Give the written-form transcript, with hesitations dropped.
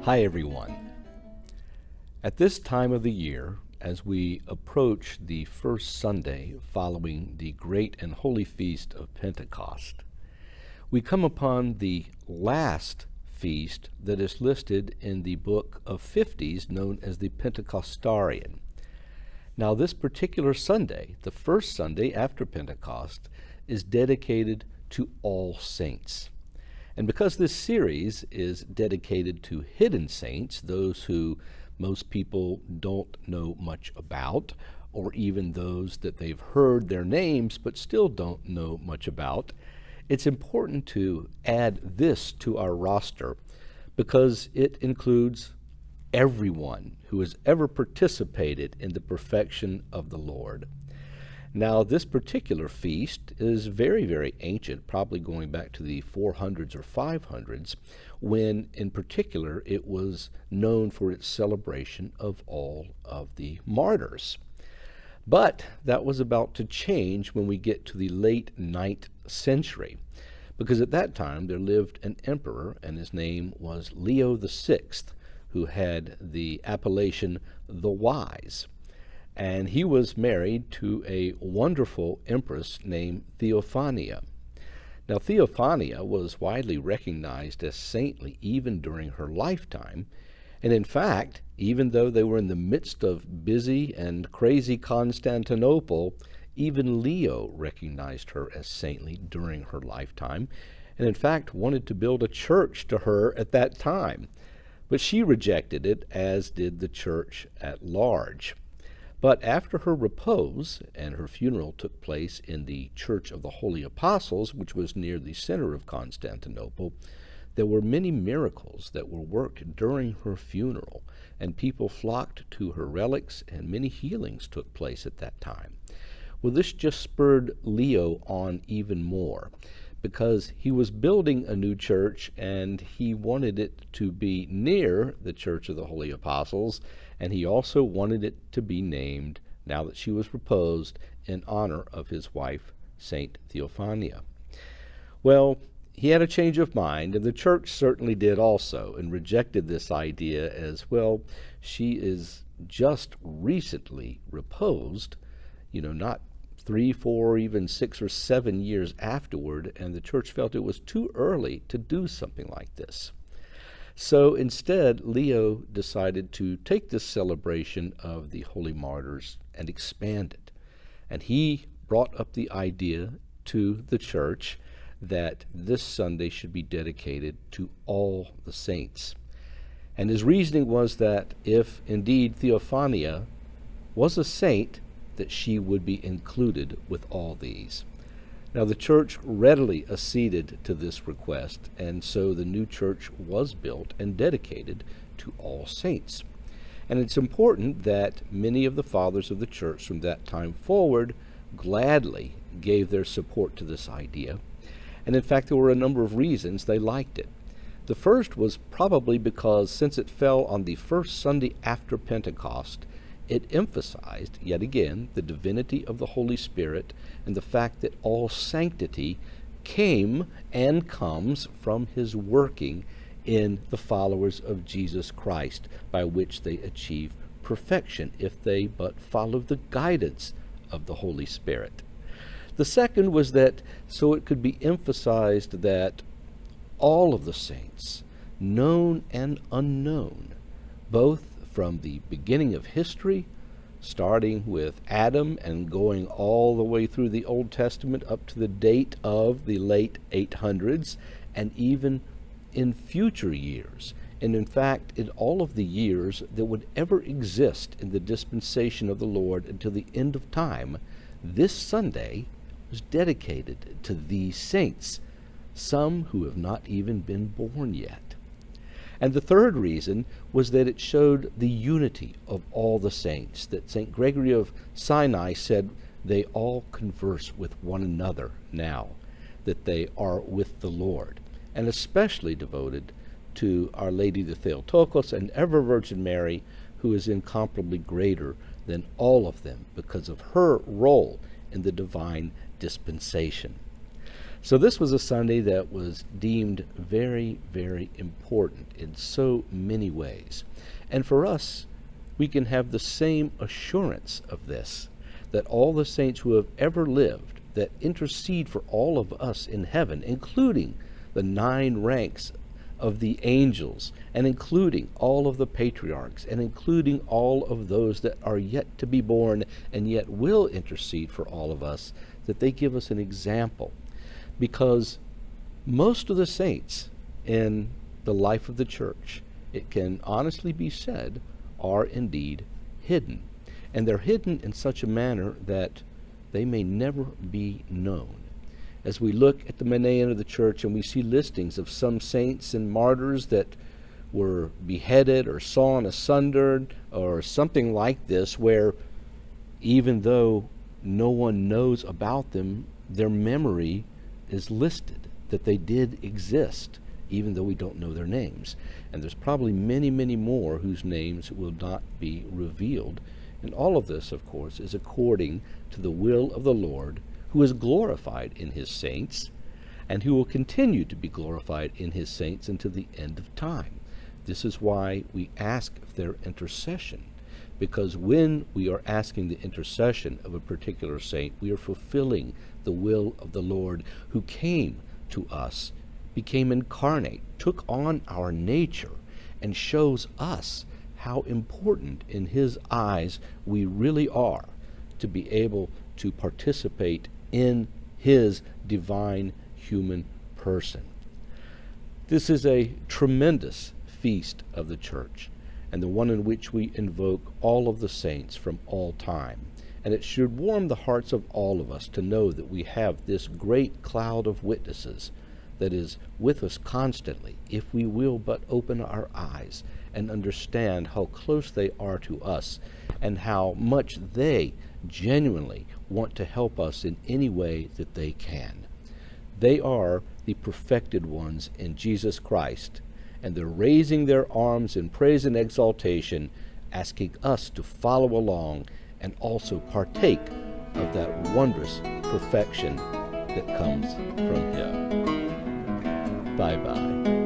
Hi everyone. At this time of the year, as we approach the first Sunday following the great and holy feast of Pentecost, we come upon the last feast that is listed in the book of 50s known as the Pentecostarian. Now this particular Sunday, the first Sunday after Pentecost, is dedicated to all saints. And because this series is dedicated to hidden saints, those who most people don't know much about, or even those that they've heard their names but still don't know much about, it's important to add this to our roster because it includes everyone who has ever participated in the perfection of the Lord. Now, this particular feast is very, very ancient, probably going back to the 400s or 500s, when in particular it was known for its celebration of all of the martyrs. But that was about to change when we get to the late 9th century, because at that time there lived an emperor, and his name was Leo VI, who had the appellation the Wise. And he was married to a wonderful empress named Theophania. Now, Theophania was widely recognized as saintly even during her lifetime, and in fact, even though they were in the midst of busy and crazy Constantinople, even Leo recognized her as saintly during her lifetime, and in fact wanted to build a church to her at that time. But she rejected it, as did the church at large. But after her repose, and her funeral took place in the Church of the Holy Apostles, which was near the center of Constantinople, there were many miracles that were worked during her funeral, and people flocked to her relics, and many healings took place at that time. Well, this just spurred Leo on even more, because he was building a new church, and he wanted it to be near the Church of the Holy Apostles, and he also wanted it to be named, now that she was reposed, in honor of his wife, Saint Theophania. Well, he had a change of mind, and the church certainly did also, and rejected this idea as, well, she is just recently reposed, not 3, 4, even 6 or 7 years afterward, and the church felt it was too early to do something like this. So instead, Leo decided to take this celebration of the holy martyrs and expand it. And he brought up the idea to the church that this Sunday should be dedicated to all the saints. And his reasoning was that if indeed Theophania was a saint, that she would be included with all these. Now, the church readily acceded to this request, and so the new church was built and dedicated to all saints. And it's important that many of the fathers of the church from that time forward gladly gave their support to this idea. And in fact, there were a number of reasons they liked it. The first was probably because since it fell on the first Sunday after Pentecost, it emphasized, yet again, the divinity of the Holy Spirit and the fact that all sanctity came and comes from his working in the followers of Jesus Christ, by which they achieve perfection if they but follow the guidance of the Holy Spirit. The second was that so it could be emphasized that all of the saints, known and unknown, both from the beginning of history, starting with Adam and going all the way through the Old Testament up to the date of the late 800s, and even in future years, and in fact in all of the years that would ever exist in the dispensation of the Lord until the end of time, this Sunday was dedicated to these saints, some who have not even been born yet. And the third reason was that it showed the unity of all the saints, that St. Gregory of Sinai said they all converse with one another now, that they are with the Lord, and especially devoted to Our Lady the Theotokos and ever Virgin Mary, who is incomparably greater than all of them because of her role in the divine dispensation. So this was a Sunday that was deemed very, very important in so many ways. And for us, we can have the same assurance of this, that all the saints who have ever lived, that intercede for all of us in heaven, including the 9 ranks of the angels, and including all of the patriarchs, and including all of those that are yet to be born and yet will intercede for all of us, that they give us an example. Because most of the saints in the life of the church, it can honestly be said, are indeed hidden. And they're hidden in such a manner that they may never be known. As we look at the Menaion of the church and we see listings of some saints and martyrs that were beheaded or sawn asunder or something like this, where even though no one knows about them, their memory is listed, that they did exist, even though we don't know their names. And there's probably many, many more whose names will not be revealed. And all of this, of course, is according to the will of the Lord, who is glorified in his saints, and who will continue to be glorified in his saints until the end of time. This is why we ask their intercession, because when we are asking the intercession of a particular saint, we are fulfilling the will of the Lord, who came to us, became incarnate, took on our nature, and shows us how important in his eyes we really are to be able to participate in his divine human person. This is a tremendous feast of the church, and the one in which we invoke all of the saints from all time. And it should warm the hearts of all of us to know that we have this great cloud of witnesses that is with us constantly, if we will but open our eyes and understand how close they are to us and how much they genuinely want to help us in any way that they can. They are the perfected ones in Jesus Christ, and they're raising their arms in praise and exaltation, asking us to follow along and also partake of that wondrous perfection that comes from him. Bye-bye.